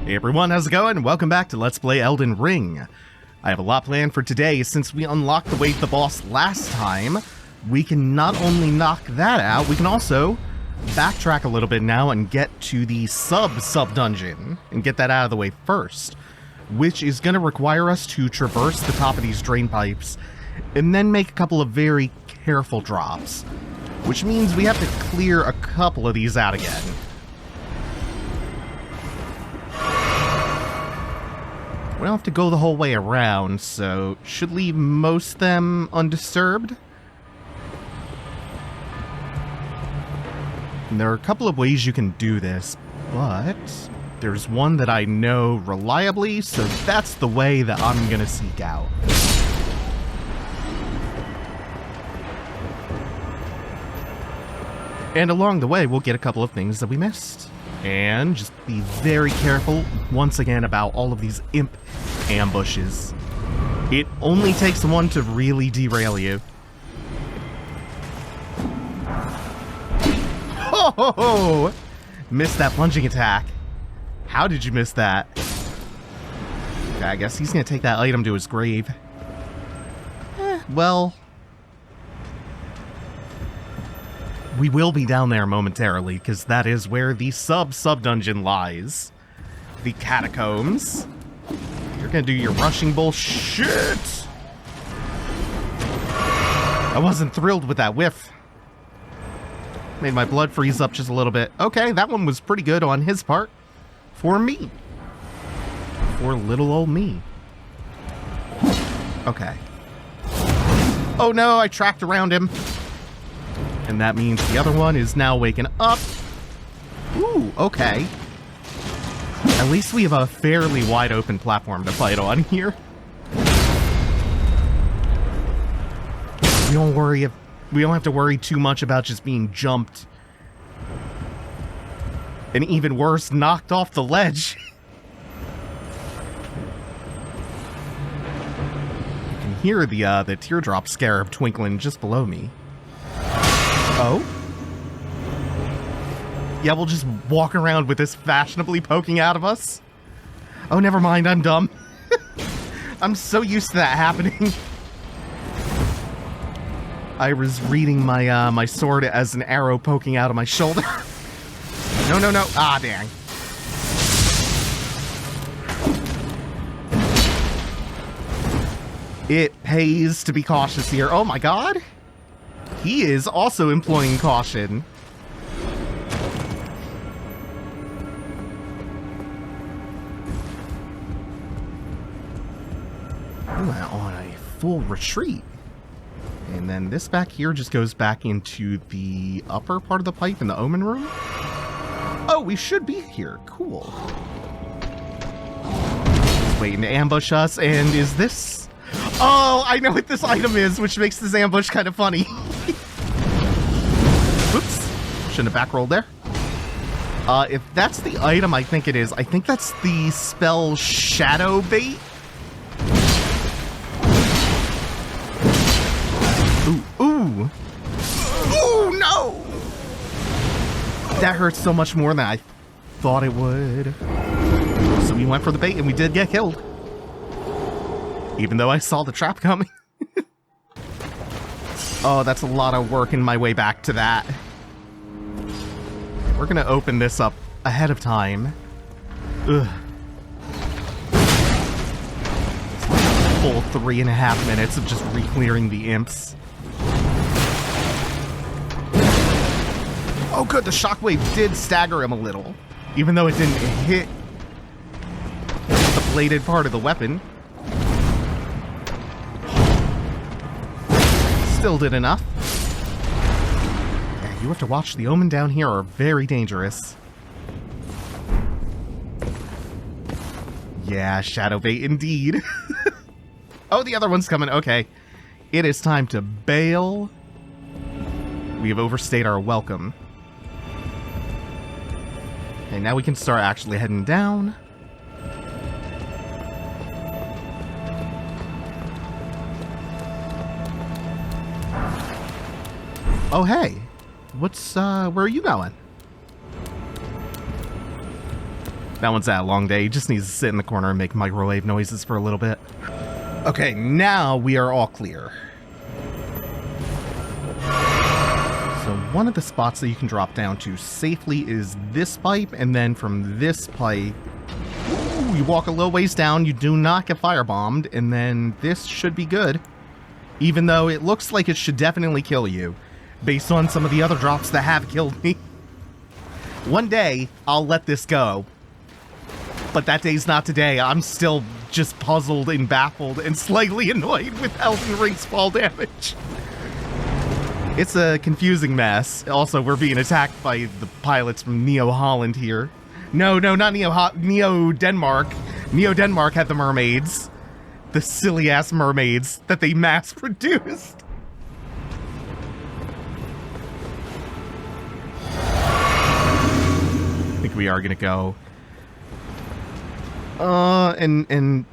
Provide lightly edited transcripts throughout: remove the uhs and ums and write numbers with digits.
Hey everyone, how's it going? Welcome back to Let's Play Elden Ring. I have a lot planned for today. Since we unlocked the way the boss last time, we can not only knock that out, we can also backtrack a little bit now and get to the sub-dungeon and get that out of the way first, which is going to require us to traverse the top of these drain pipes and then make a couple of very careful drops, which means we have to clear a couple of these out again. We don't have to go the whole way around, so should leave most of them undisturbed. And there are a couple of ways you can do this, but there's one that I know reliably, so that's the way that I'm going to seek out. And along the way, we'll get a couple of things that we missed. And just be very careful, once again, about all of these imp ambushes. It only takes one to really derail you. Ho ho ho! Missed that plunging attack. How did you miss that? Okay, I guess he's gonna take that item to his grave. Well... we will be down there momentarily, because that is where the sub-dungeon lies. The catacombs. You're gonna do your rushing bullshit! I wasn't thrilled with that whiff. Made my blood freeze up just a little bit. Okay, that one was pretty good on his part. For me. For little old me. Okay. Oh no, I tracked around him. And that means the other one is now waking up. Ooh, okay. At least we have a fairly wide open platform to fight on here. We don't have to worry too much about just being jumped. And even worse, knocked off the ledge. You can hear the teardrop scarab twinkling just below me. Oh? Yeah, we'll just walk around with this fashionably poking out of us? Oh, never mind, I'm dumb. I'm so used to that happening. I was reading my my sword as an arrow poking out of my shoulder. No, no, no. Ah, dang. It pays to be cautious here. Oh my god. He is also employing caution. We went on a full retreat. And then this back here just goes back into the upper part of the pipe in the Omen room. Oh, we should be here. Cool. Just waiting to ambush us, and is this... oh, I know what this item is, which makes this ambush kind of funny. Oops. Shouldn't have backrolled there. If that's the item I think it is, I think that's the spell Shadow Bait. Ooh, ooh. Ooh, no! That hurts so much more than I thought it would. So we went for the bait and we did get killed. Even though I saw the trap coming. Oh, that's a lot of work in my way back to that. We're gonna open this up ahead of time. Ugh. It's like a full 3.5 minutes of just re-clearing the imps. Oh good, the shockwave did stagger him a little. Even though it didn't hit the bladed part of the weapon. Still did enough. Yeah, you have to watch. The Omen down here are very dangerous. Yeah, shadow bait indeed. Oh, the other one's coming. Okay. It is time to bail. We have overstayed our welcome. Okay, now we can start actually heading down. Oh, hey. Where are you going? That one's had a long day. He just needs to sit in the corner and make microwave noises for a little bit. Okay, now we are all clear. So one of the spots that you can drop down to safely is this pipe, and then from this pipe, ooh, you walk a little ways down, you do not get firebombed, and then this should be good. Even though it looks like it should definitely kill you, based on some of the other drops that have killed me. One day, I'll let this go. But that day's not today. I'm still just puzzled and baffled and slightly annoyed with Elden Ring's fall damage. It's a confusing mess. Also, we're being attacked by the pilots from Neo Holland here. No, not Neo Denmark. Neo Denmark had the mermaids. The silly-ass mermaids that they mass-produced. I think we are gonna go. And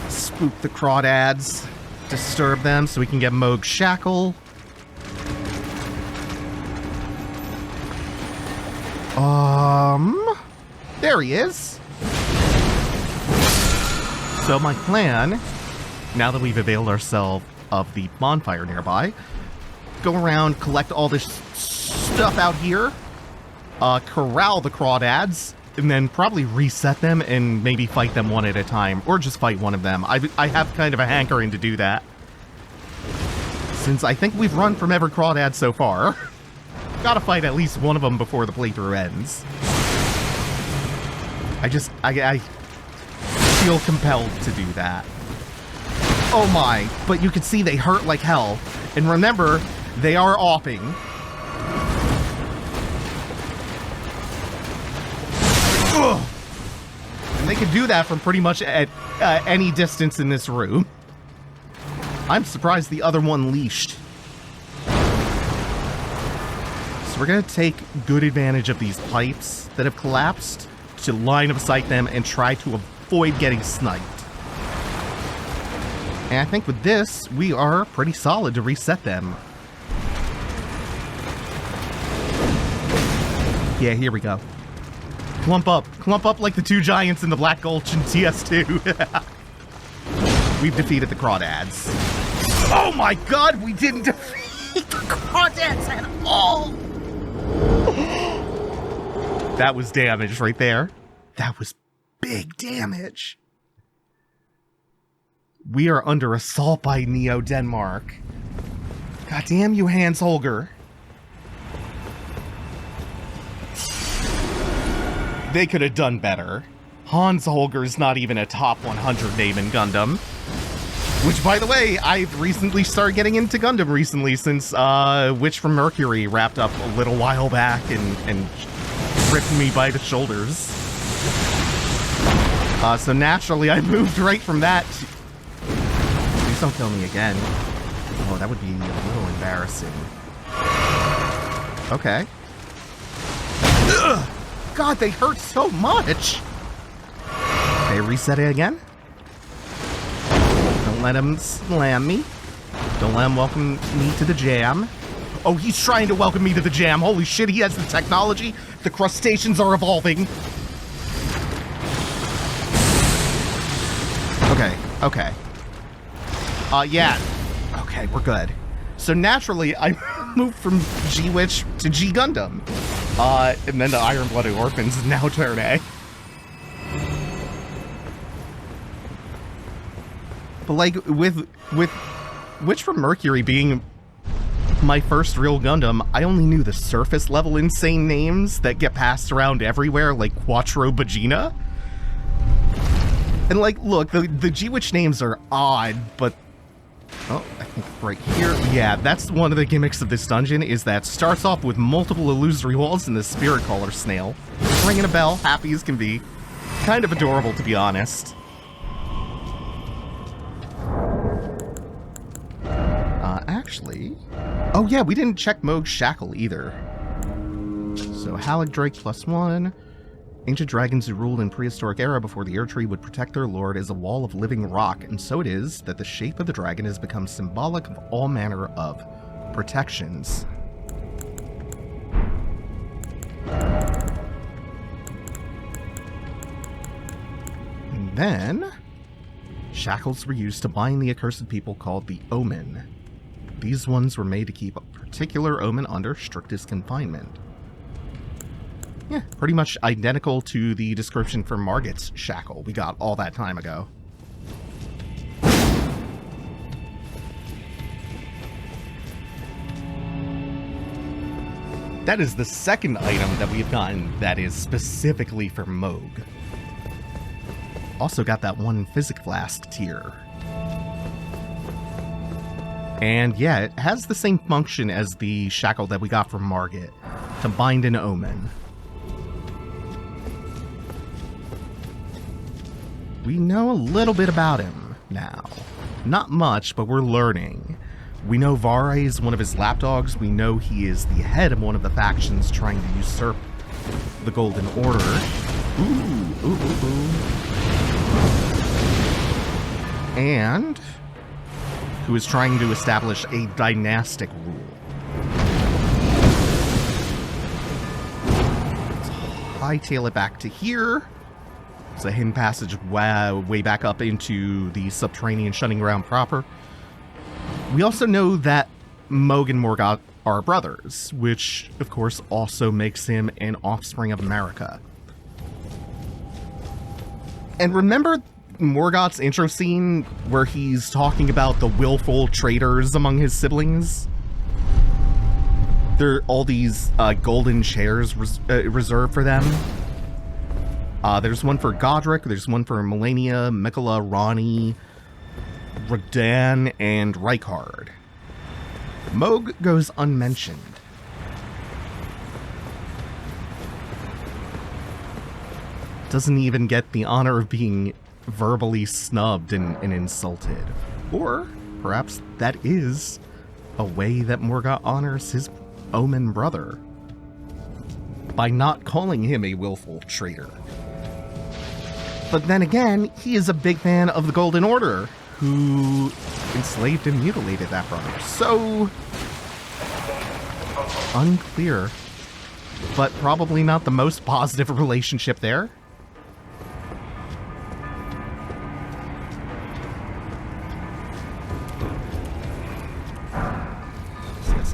spook the crawdads, disturb them so we can get Mohg's shackle. There he is. So my plan, now that we've availed ourselves of the bonfire nearby, go around, collect all this stuff out here, corral the crawdads, and then probably reset them and maybe fight them one at a time, or just fight one of them. I have kind of a hankering to do that, since I think we've run from every crawdad so far. Gotta fight at least one of them before the playthrough ends. I feel compelled to do that. Oh my, but you can see they hurt like hell. And remember, they are offing. Ugh. And they can do that from pretty much at any distance in this room. I'm surprised the other one leashed. So we're going to take good advantage of these pipes that have collapsed to line of sight them and try to avoid getting sniped. And I think with this, we are pretty solid to reset them. Yeah, here we go. Clump up like the two giants in the Black Gulch in TS2. We've defeated the crawdads. Oh my god, we didn't defeat the crawdads at all! That was damage right there. That was big damage. We are under assault by Neo Denmark. God damn you, Hans Holger. They could have done better. Hans Holger's not even a top 100 name in Gundam. Which, by the way, I've recently started getting into Gundam recently since Witch from Mercury wrapped up a little while back and ripped me by the shoulders. So naturally, I moved right from that to... Please don't kill me again. Oh, that would be a little embarrassing. Okay. Ugh! God, they hurt so much! Okay, reset it again. Don't let him slam me. Don't let him welcome me to the jam. Oh, he's trying to welcome me to the jam. Holy shit, he has the technology. The crustaceans are evolving. Okay. Yeah. Okay, we're good. So naturally, I moved from G-Witch to G-Gundam. And then the Iron-Blooded Orphans, now turn A. But like, with Witch from Mercury being my first real Gundam, I only knew the surface level insane names that get passed around everywhere, like Quattro Bagina. And like, look, the G-Witch names are odd, but... Oh, I think right here... Yeah, that's one of the gimmicks of this dungeon, is that it starts off with multiple illusory walls and the spirit caller snail. Ringing a bell, happy as can be. Kind of adorable, to be honest. Actually... Oh yeah, we didn't check Mohg's shackle either. So, Halleck Drake +1... Ancient dragons who ruled in prehistoric era before the Earth Tree would protect their lord as a wall of living rock, and so it is that the shape of the dragon has become symbolic of all manner of protections. then, shackles were used to bind the accursed people called the Omen. These ones were made to keep a particular omen under strictest confinement. Yeah, pretty much identical to the description for Margit's shackle we got all that time ago. That is the second item that we've gotten that is specifically for Mohg. Also got that one physic flask tier. And yeah, it has the same function as the shackle that we got from Margit, to bind an omen. We know a little bit about him now. Not much, but we're learning. We know Vare is one of his lapdogs. We know he is the head of one of the factions trying to usurp the Golden Order. And who is trying to establish a dynastic rule. Let's hightail it back to here. It's a hidden passage way back up into the subterranean shunning ground proper. We also know that Mohg and Morgoth are brothers, which, of course, also makes him an offspring of America. And remember Morgoth's intro scene where he's talking about the willful traitors among his siblings? There are all these golden chairs reserved for them. There's one for Godric, there's one for Melania, Mikola, Ronnie, Radan, and Rykard. Mohg goes unmentioned. Doesn't even get the honor of being verbally snubbed and insulted. Or perhaps that is a way that Morgoth honors his Omen brother, by not calling him a willful traitor. But then again, he is a big fan of the Golden Order, who enslaved and mutilated that brother. So, unclear, but probably not the most positive relationship there.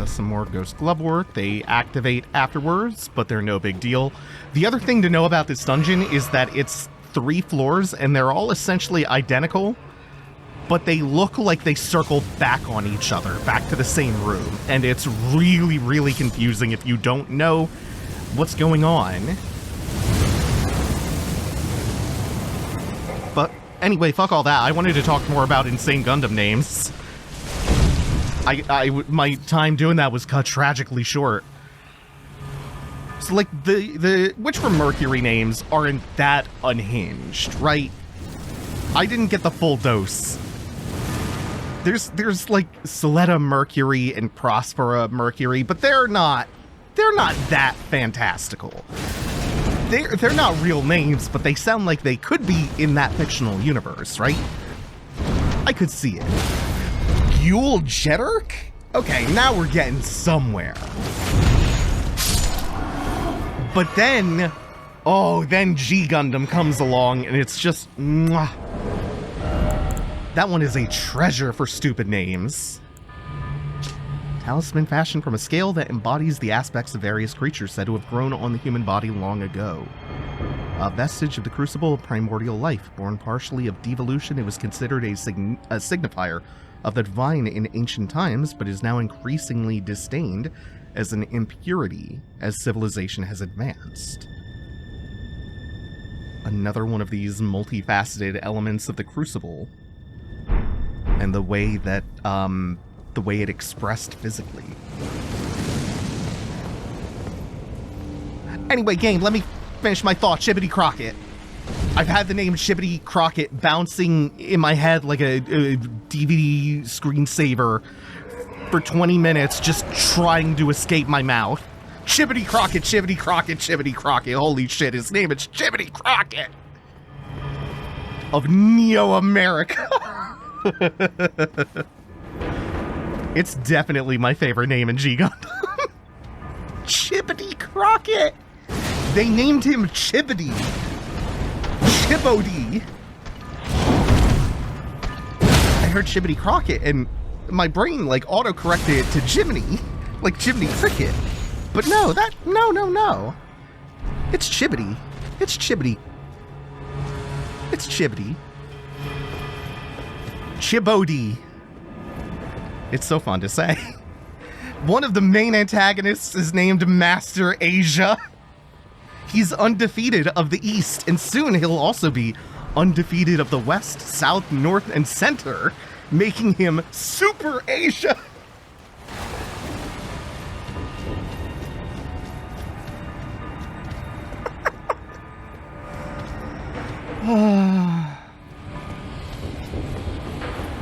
Some more Ghost Glove work. They activate afterwards, but they're no big deal. The other thing to know about this dungeon is that it's 3 floors, and they're all essentially identical, but they look like they circle back on each other, back to the same room, and it's really, really confusing if you don't know what's going on. But anyway, fuck all that. I wanted to talk more about insane Gundam names. My time doing that was cut tragically short. So, like, the Witch from Mercury names aren't that unhinged, right? I didn't get the full dose. There's like Soletta Mercury and Prospera Mercury, but they're not that fantastical. They're not real names, but they sound like they could be in that fictional universe, right? I could see it. Yule Jetterk? Okay, now we're getting somewhere. But then, then G Gundam comes along and it's just, mwah. That one is a treasure for stupid names. Talisman fashioned from a scale that embodies the aspects of various creatures said to have grown on the human body long ago. A vestige of the crucible of primordial life, born partially of devolution, it was considered a signifier of the divine in ancient times, but is now increasingly disdained as an impurity as civilization has advanced. Another one of these multifaceted elements of the crucible, and the way that, it expressed physically. Anyway, game, let me finish my thought. Chibbity Crockett. I've had the name Chibbity Crockett bouncing in my head like a DVD screensaver for 20 minutes, just trying to escape my mouth. Chibbity Crockett, Chibbity Crockett, Chibbity Crockett. Holy shit, his name is Chibbity Crockett of Neo-America. It's definitely my favorite name in G Gundam. Chibbity Crockett. They named him Chibbity. Chibody. heard Chibbity Crockett, and my brain, like, auto-corrected it to Jiminy, like Jiminy Cricket. But no, no. It's Chibbity. It's Chibbity. It's Chibbity. Chibody. It's so fun to say. One of the main antagonists is named Master Asia. He's undefeated of the East, and soon he'll also be undefeated of the West, South, North, and Center, making him Super Asia.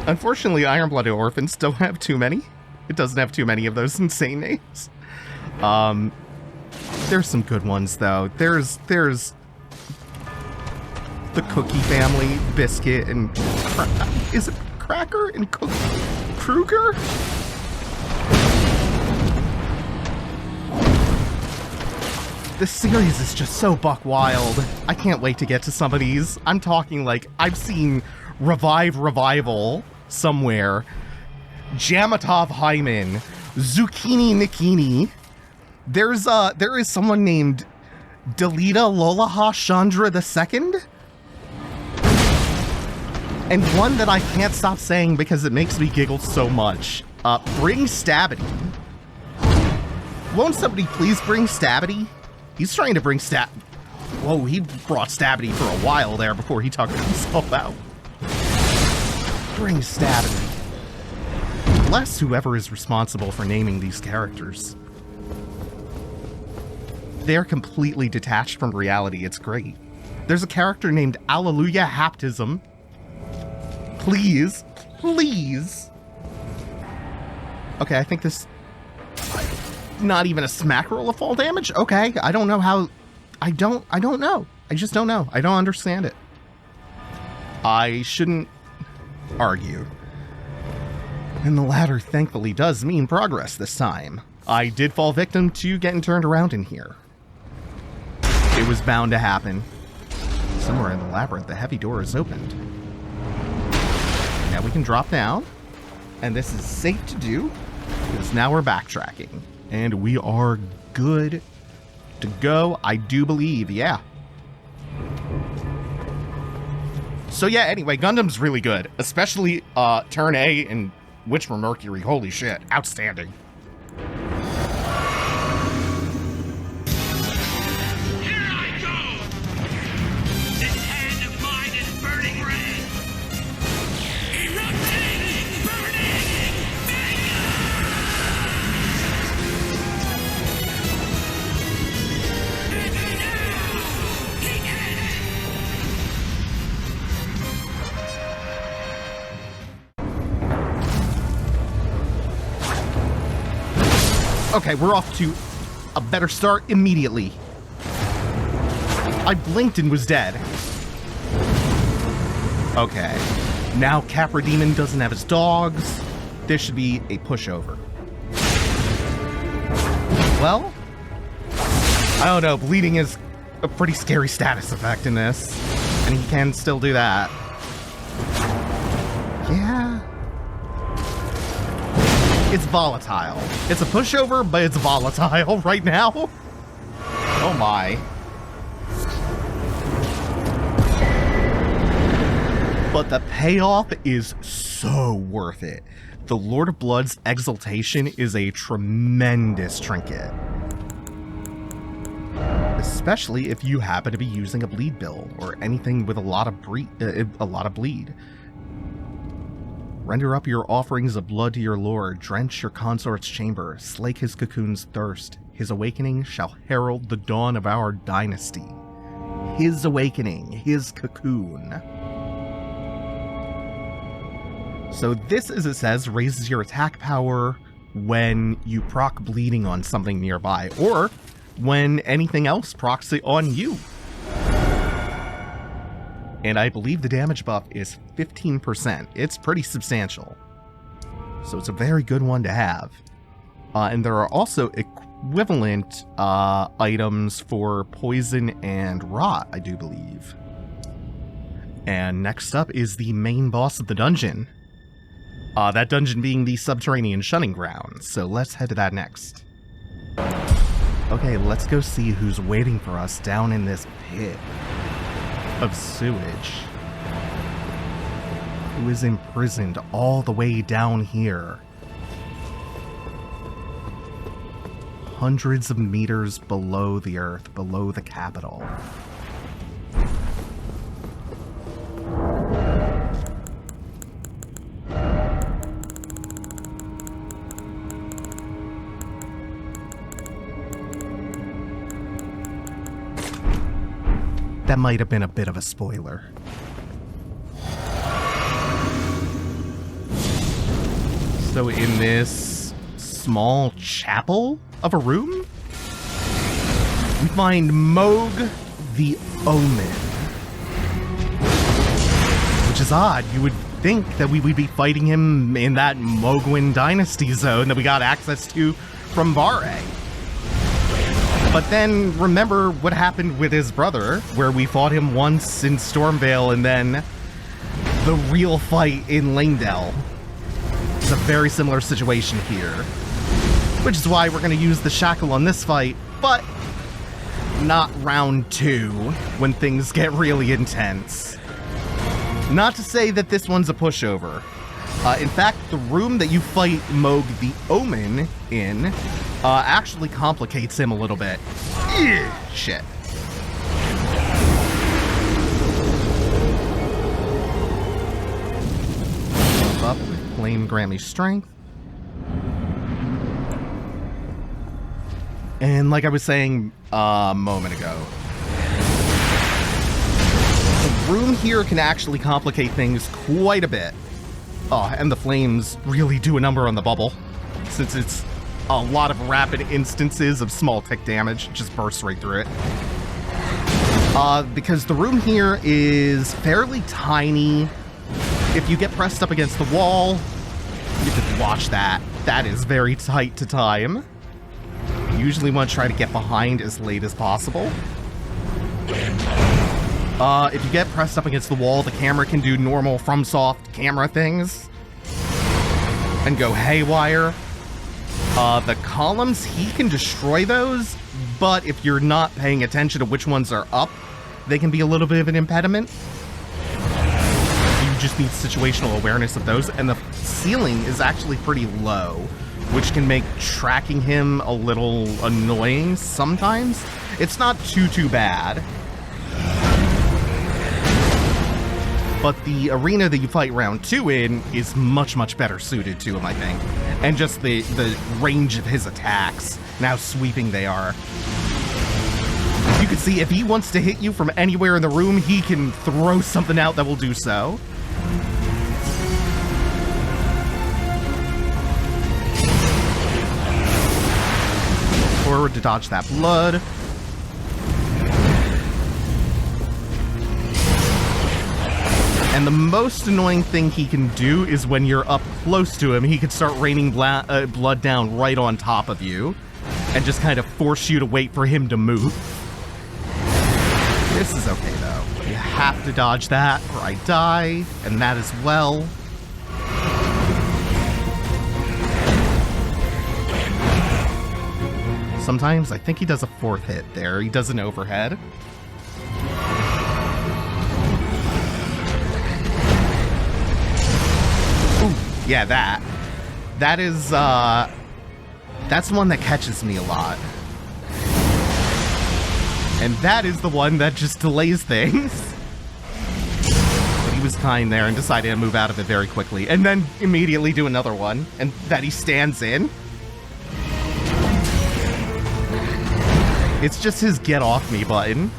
Unfortunately, Iron-Blooded Orphans don't have too many. It doesn't have too many of those insane names. There's some good ones, though. There's the Cookie family, Biscuit, and... is it Cracker and Kruger? This series is just so buck wild. I can't wait to get to some of these. I'm talking like, I've seen Revival somewhere. Jamatov Hyman, Zucchini Nikini. There is someone named Delita Lolaha Chandra II. And one that I can't stop saying because it makes me giggle so much. Bring Stabity. Won't somebody please bring Stabity? He's trying to bring Whoa, he brought Stabity for a while there before he tuckered himself out. Bring Stabity. Bless whoever is responsible for naming these characters. They're completely detached from reality. It's great. There's a character named Alleluia Haptism. Please. Please. Okay, I think this... Not even a smack roll of fall damage? Okay, I don't know how... I don't know. I just don't know. I don't understand it. I shouldn't argue. And the latter thankfully does mean progress this time. I did fall victim to getting turned around in here. It was bound to happen. Somewhere in the labyrinth, the heavy door is opened. Now we can drop down. And this is safe to do, because now we're backtracking. And we are good to go, I do believe, yeah. So yeah, anyway, Gundam's really good. Especially Turn A and Witchmer Mercury. Holy shit, outstanding. Okay, we're off to a better start immediately. I blinked and was dead. Okay. Now Capra Demon doesn't have his dogs. This should be a pushover. Well, I don't know. Bleeding is a pretty scary status effect in this. And he can still do that. Yeah. It's volatile. It's a pushover, but it's volatile right now. Oh my. But the payoff is so worth it. The Lord of Blood's Exaltation is a tremendous trinket. Especially if you happen to be using a bleed build or anything with a lot of bleed. Render up your offerings of blood to your lord, drench your consort's chamber, slake his cocoon's thirst. His awakening shall herald the dawn of our dynasty. His awakening, his cocoon. So this, as it says, raises your attack power when you proc bleeding on something nearby, or when anything else procs it on you. And I believe the damage buff is 15%. It's pretty substantial. So it's a very good one to have. And there are also equivalent items for poison and rot, I do believe. And next up is the main boss of the dungeon. That dungeon being the subterranean shunning ground, so let's head to that next. Okay, let's go see who's waiting for us down in this pit of sewage. Who is imprisoned all the way down here. Hundreds of meters below the earth, below the capital. That might have been a bit of a spoiler. So in this small chapel of a room, we find Mohg the Omen. Which is odd. You would think that we would be fighting him in that Mohgwyn Dynasty zone that we got access to from Vare. But then remember what happened with his brother, where we fought him once in Stormvale and then the real fight in Langdell. It's a very similar situation here. Which is why we're going to use the shackle on this fight, but not round 2, when things get really intense. Not to say that this one's a pushover. In fact, the room that you fight Mohg the Omen in actually complicates him a little bit. Shit. Up with Flame Grammy Strength. And like I was saying a moment ago, the room here can actually complicate things quite a bit. Oh, and the flames really do a number on the bubble, since it's a lot of rapid instances of small tick damage. It just bursts right through it. Because the room here is fairly tiny. If you get pressed up against the wall, you can watch that. That is very tight to time. You usually want to try to get behind as late as possible. If you get pressed up against the wall, the camera can do normal FromSoft camera things and go haywire. The columns, he can destroy those, but if you're not paying attention to which ones are up, they can be a little bit of an impediment. You just need situational awareness of those, and the ceiling is actually pretty low, which can make tracking him a little annoying sometimes. It's not too bad. But the arena that you fight round 2 in is much better suited to him, I think. And just the range of his attacks, and how sweeping they are. You can see if he wants to hit you from anywhere in the room, he can throw something out that will do so. Forward to dodge that blood. And the most annoying thing he can do is when you're up close to him, he can start raining blood down right on top of you and just kind of force you to wait for him to move. This is okay, though. You have to dodge that or I die, and that as well. Sometimes I think he does a 4th hit there. He does an overhead. Yeah, that is, that's one that catches me a lot. And that is the one that just delays things. But he was kind there and decided to move out of it very quickly, and then immediately do another one, and that he stands in. It's just his get off me button.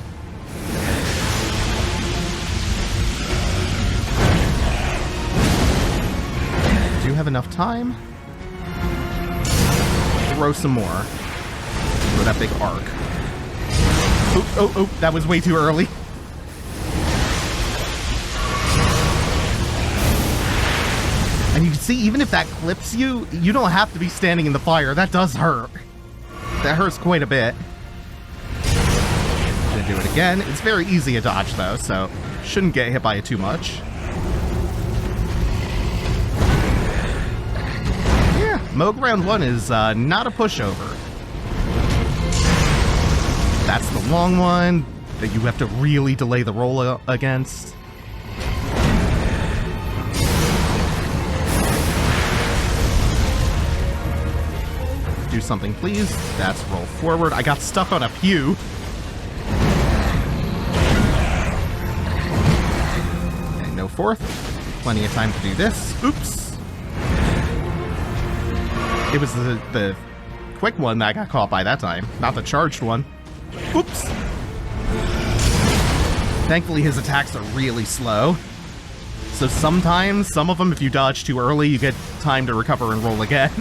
Do have enough time. Throw some more for that big arc. Oh, that was way too early. And you can see, even if that clips you, you don't have to be standing in the fire. That does hurt. That hurts quite a bit. Gonna do it again. It's very easy to dodge, though, so shouldn't get hit by it too much. Mohg round 1 is not a pushover. That's the long one that you have to really delay the roll against. Do something, please. That's roll forward. I got stuck on a pew. Okay, no fourth. Plenty of time to do this. Oops. It was the quick one that I got caught by that time, not the charged one. Oops. Thankfully, his attacks are really slow. So sometimes, some of them, if you dodge too early, you get time to recover and roll again.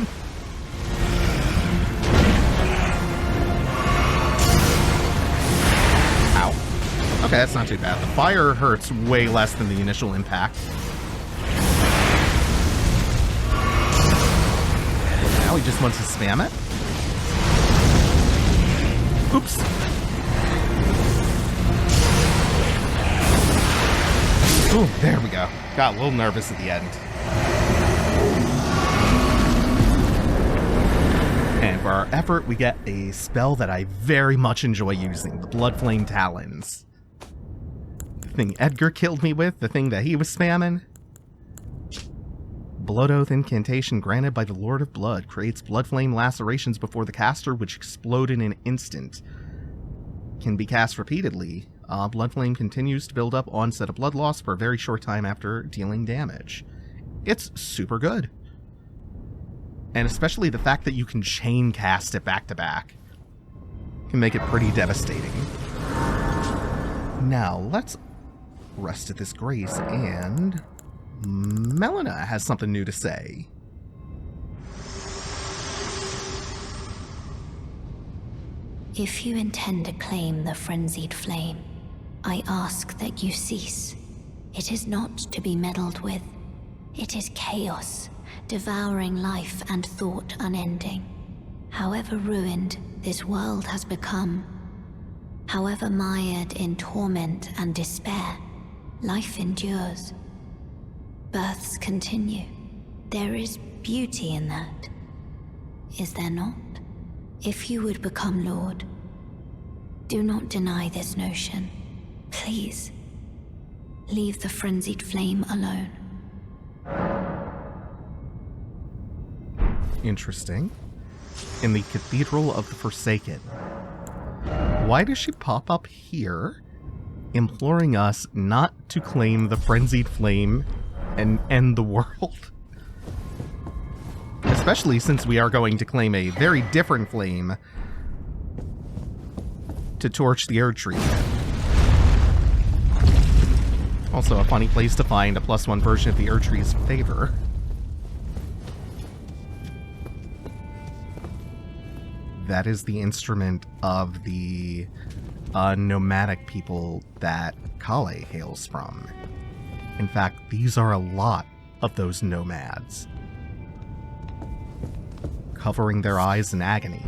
Ow. Okay, that's not too bad. The fire hurts way less than the initial impact. Now he just wants to spam it. Oops. Ooh, there we go. Got a little nervous at the end. And for our effort, we get a spell that I very much enjoy using, the Bloodflame Talons. The thing Edgar killed me with, the thing that he was spamming. Blood Oath incantation granted by the Lord of Blood creates Bloodflame lacerations before the caster, which explode in an instant. Can be cast repeatedly. Bloodflame continues to build up onset of blood loss for a very short time after dealing damage. It's super good. And especially the fact that you can chain cast it back to back can make it pretty devastating. Now, let's rest at this grace, and Melina has something new to say. If you intend to claim the frenzied flame, I ask that you cease. It is not to be meddled with. It is chaos, devouring life and thought unending. However ruined this world has become, however mired in torment and despair, life endures. Births continue. There is beauty in that. Is there not? If you would become Lord, do not deny this notion. Please, leave the frenzied flame alone. Interesting. In the Cathedral of the Forsaken. Why does she pop up here, imploring us not to claim the frenzied flame and end the world? Especially since we are going to claim a very different flame to torch the Erdtree. Also a funny place to find a +1 version of the Erdtree's favor. That is the instrument of the nomadic people that Kale hails from. In fact, these are a lot of those nomads, covering their eyes in agony.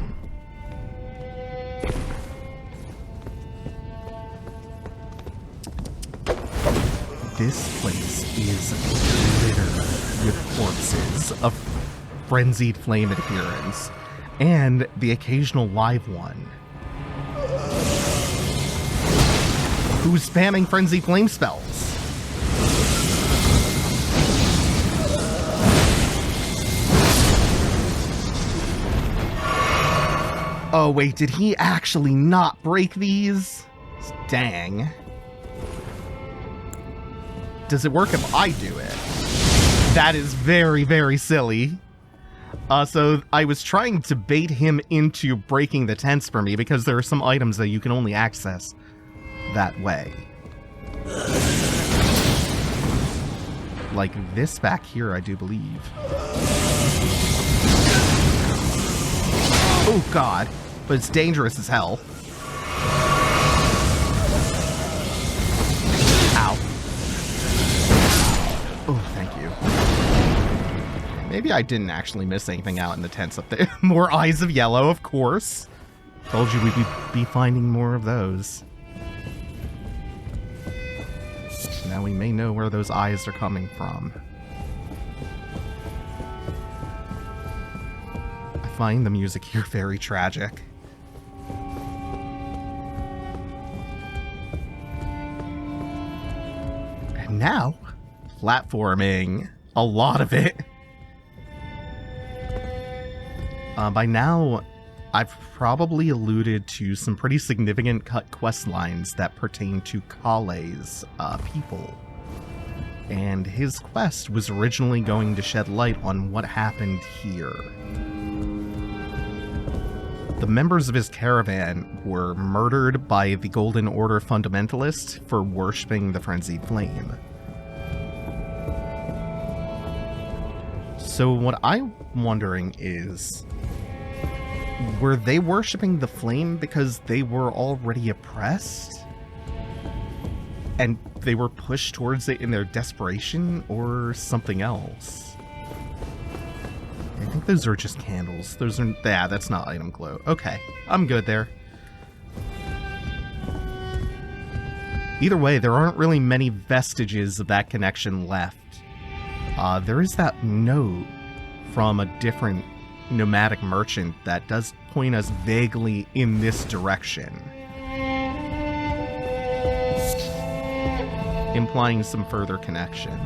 This place is littered with corpses of frenzied flame adherents, and the occasional live one who's spamming frenzied flame spells. Oh wait, did he actually not break these? Dang. Does it work if I do it? That is very, very silly. So I was trying to bait him into breaking the tents for me because there are some items that you can only access that way. Like this back here, I do believe. Oh god, but it's dangerous as hell. Ow. Oh, thank you. Maybe I didn't actually miss anything out in the tents up there. More eyes of yellow, of course. Told you we'd be finding more of those. Now we may know where those eyes are coming from. find the music here very tragic. And now, platforming. A lot of it. By now, I've probably alluded to some pretty significant cut quest lines that pertain to Kale's people. And his quest was originally going to shed light on what happened here. The members of his caravan were murdered by the Golden Order fundamentalists for worshipping the frenzied flame. So what I'm wondering is, were they worshipping the flame because they were already oppressed? And they were pushed towards it in their desperation, or something else? I think those are just candles. Those are... yeah, that's not item glow. Okay, I'm good there. Either way, there aren't really many vestiges of that connection left. There is that note from a different nomadic merchant that does point us vaguely in this direction, implying some further connection.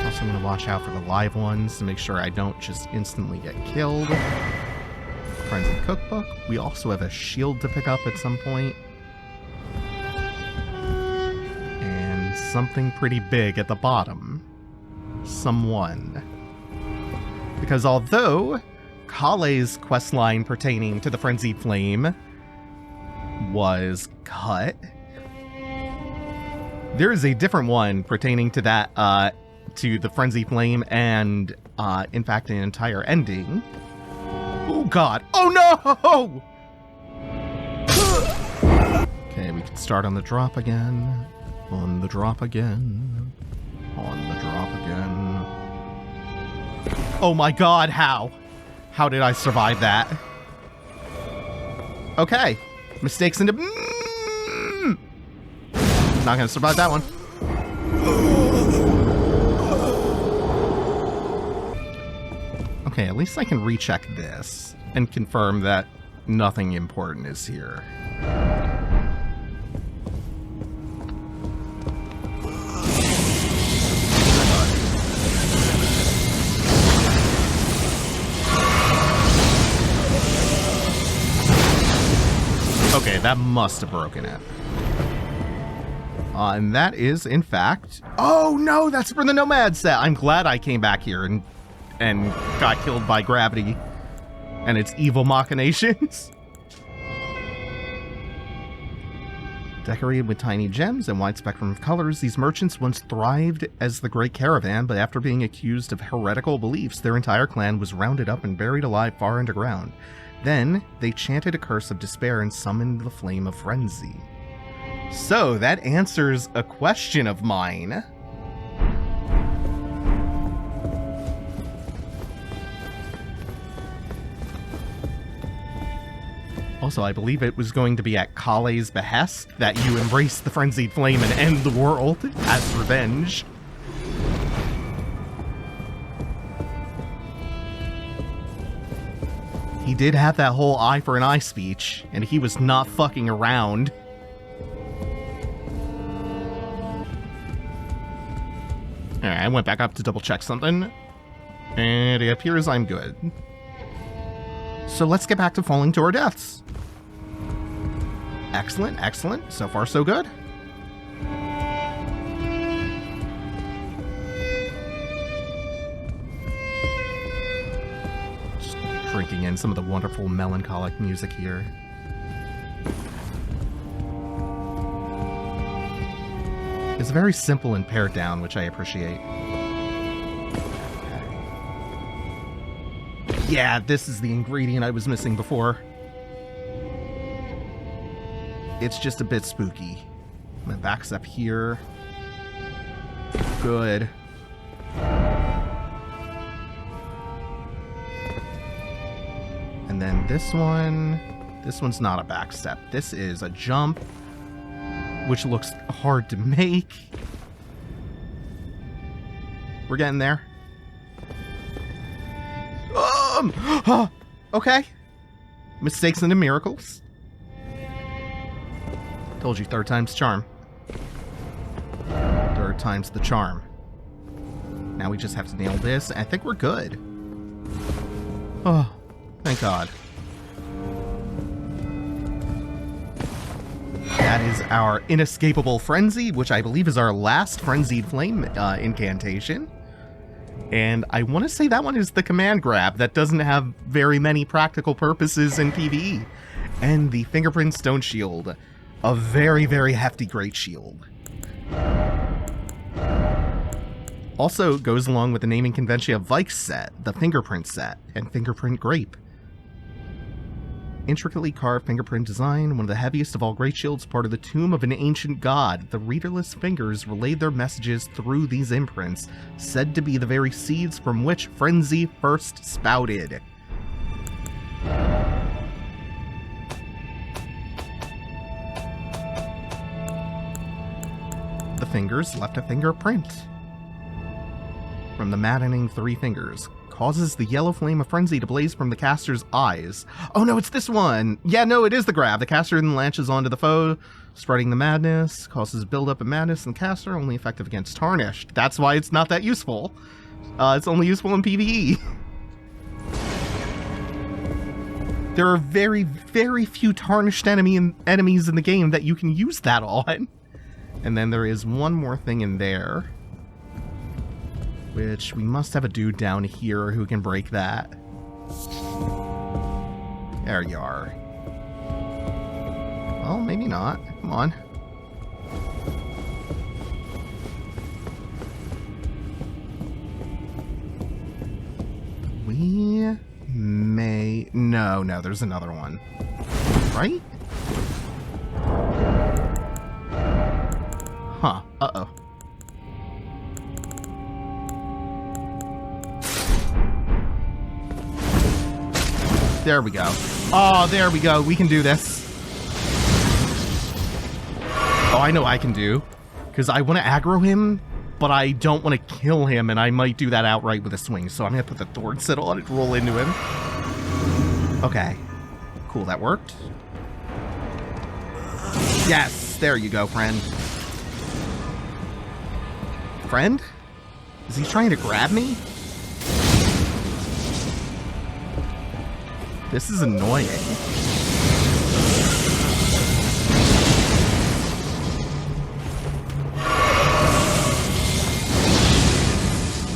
Also, I'm going to watch out for the live ones to make sure I don't just instantly get killed. Frenzied cookbook. We also have a shield to pick up at some point. And something pretty big at the bottom. Someone. Because although Kale's questline pertaining to the Frenzied Flame was cut, there is a different one pertaining to that, to the Frenzied Flame and, in fact, an entire ending. Oh god! Oh no! Okay, we can start on the drop again. On the drop again. On the drop again. Oh my god, how? How did I survive that? Okay. Mistakes into... Not gonna survive that one. Okay, at least I can recheck this and confirm that nothing important is here. Okay, that must have broken it. And that is, in fact... Oh, no! That's for the Nomad set! I'm glad I came back here and got killed by gravity and its evil machinations. Decorated with tiny gems and wide spectrum of colors, these merchants once thrived as the Great Caravan, but after being accused of heretical beliefs, their entire clan was rounded up and buried alive far underground. Then, they chanted a curse of despair and summoned the flame of frenzy. So, that answers a question of mine. Also, I believe it was going to be at Kale's behest that you embrace the frenzied flame and end the world as revenge. He did have that whole eye for an eye speech, and he was not fucking around. Alright, I went back up to double check something, and it appears I'm good. So let's get back to falling to our deaths. Excellent, excellent. So far, so good. Just drinking in some of the wonderful melancholic music here. It's very simple and pared down, which I appreciate. Yeah, this is the ingredient I was missing before. It's just a bit spooky. My back's up here. Good. And then this one's not a back step. This is a jump, which looks hard to make. We're getting there. Okay. Mistakes into miracles. Told you, third time's charm. Third time's the charm. Now we just have to nail this. I think we're good. Oh, thank God. That is our inescapable frenzy, which I believe is our last frenzied flame incantation. And I want to say that one is the command grab that doesn't have very many practical purposes in PvE. And the fingerprint stone shield, a very, very hefty great shield. Also goes along with the naming convention of Vike's set, the fingerprint set, and fingerprint grape. Intricately carved fingerprint design, one of the heaviest of all great shields, part of the tomb of an ancient god. The readerless fingers relayed their messages through these imprints, said to be the very seeds from which frenzy first spouted. The fingers left a fingerprint from the maddening 3 fingers. Causes the yellow flame of frenzy to blaze from the caster's eyes. Oh no, it's this one! Yeah, no, it is the grab. The caster then latches onto the foe, spreading the madness. Causes buildup of madness in the caster, only effective against tarnished. That's why it's not that useful. It's only useful in PvE. There are very, very few tarnished enemies in the game that you can use that on. And then there is one more thing in there, which we must have a dude down here who can break that. There you are. Well, maybe not. Come on. We may... No, there's another one. Right? Huh. Uh-oh. There we go. Oh, there we go. We can do this. Oh, I know I can do. Because I want to aggro him, but I don't want to kill him, and I might do that outright with a swing. So I'm going to put the thorn set on and roll into him. Okay. Cool, that worked. Yes, there you go, friend. Friend? Is he trying to grab me? This is annoying.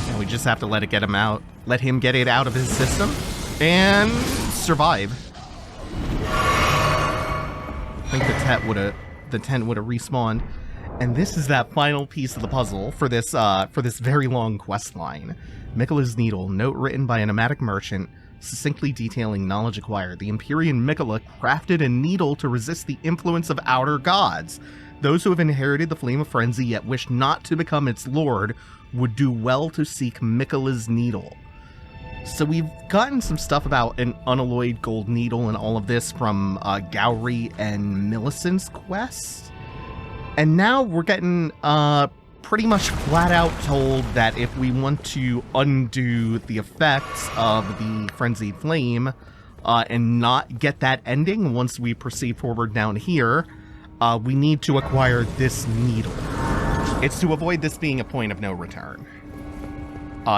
And we just have to let him get it out of his system and survive. I think the tent would have respawned. And this is that final piece of the puzzle for this very long quest line. Miquella's Needle, note written by a nomadic merchant, succinctly detailing knowledge acquired. The Empyrean Miquella crafted a needle to resist the influence of outer gods. Those who have inherited the flame of frenzy yet wish not to become its lord would do well to seek Miquella's Needle. So we've gotten some stuff about an unalloyed gold needle and all of this from Gowry and Millicent's quest. And now we're getting pretty much flat out told that if we want to undo the effects of the frenzied flame and not get that ending once we proceed forward down here, we need to acquire this needle. It's to avoid this being a point of no return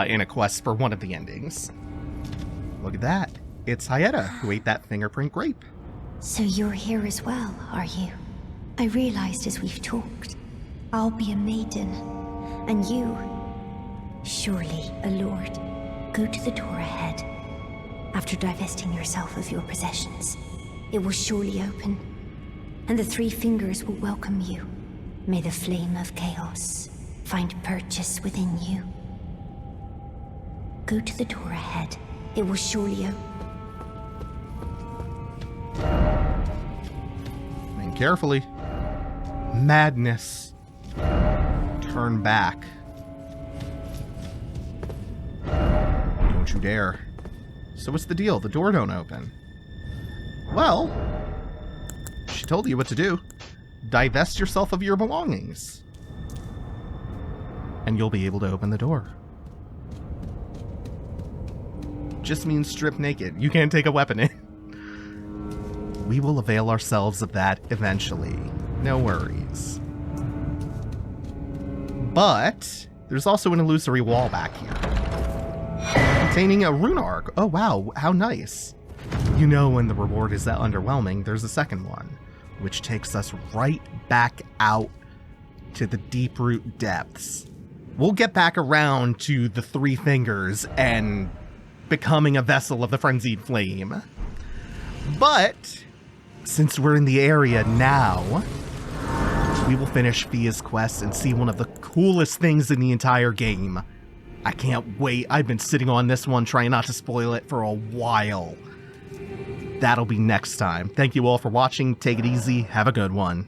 in a quest for one of the endings. Look at that. It's Hyetta who ate that fingerprint grape. So you're here as well, are you? I realized as we've talked, I'll be a maiden, and you, surely a lord. Go to the door ahead. After divesting yourself of your possessions, it will surely open, and the 3 fingers will welcome you. May the flame of chaos find purchase within you. Go to the door ahead. It will surely open. And carefully. Madness. Turn back. Don't you dare. So what's the deal? The door don't open. Well, she told you what to do. Divest yourself of your belongings. And you'll be able to open the door. just means strip naked. You can't take a weapon in. We will avail ourselves of that eventually. No worries. But there's also an illusory wall back here, containing a rune arc. Oh wow, how nice. You know when the reward is that underwhelming, there's a second one, which takes us right back out to the Deeproot depths. We'll get back around to the Three Fingers and becoming a vessel of the Frenzied Flame. But since we're in the area now, we will finish Fia's quest and see one of the coolest things in the entire game. I can't wait. I've been sitting on this one trying not to spoil it for a while. That'll be next time. Thank you all for watching. Take it easy. Have a good one.